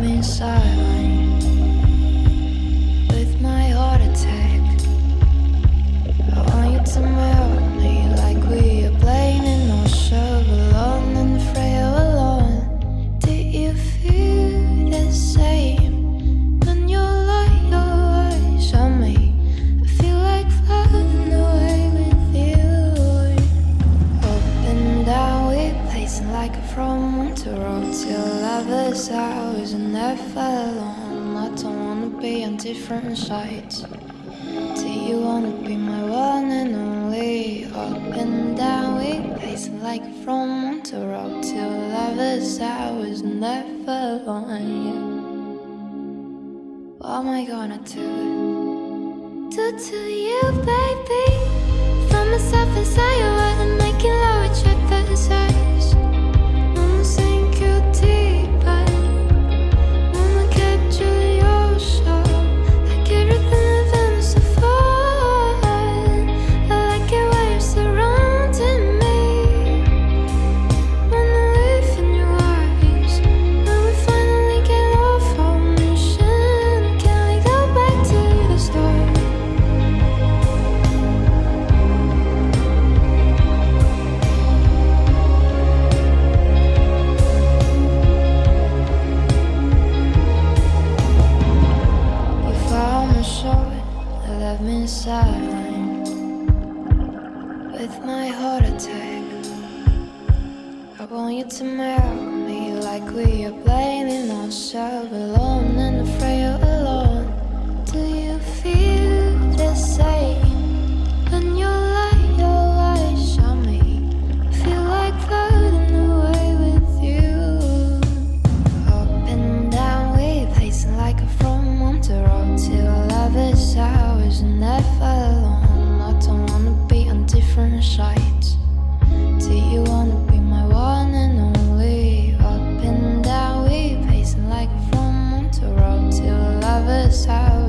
me silent with my heart attack. I want you to melt me like we are playing in no show, alone in the frail alone. Do you feel the same when you light your eyes on me? I feel like floating away with you. Up and down we pacing like a from Manta Ray till lovers hours and never alone. I don't wanna be on different sides. Do you wanna be my one and only? Up and down we pacing like from Manta Ray till lovers hours and never alone. Yeah. What am I gonna do to you, baby? Find myself inside your head and making love with your first eyes. Wanna sink you deeper, wanna capture your soul, like everything within is so fun. I like it when you're surrounding me, wanna live in your eyes. When we finally get off our mission, can we go back to the start? You found me short, left me silent with my heart attack. I want you to melt me like we are playing in ourselves, alone and afraid alone. Do you feel the same when you light your eyes on me? I feel like floating away with you. Up and down we pacing like a from Manta Ray till lovers hours and never alone. I don't wanna be on different sides. Do you wanna be my one and only? Up and down we pacing like a from Manta Ray till lovers hours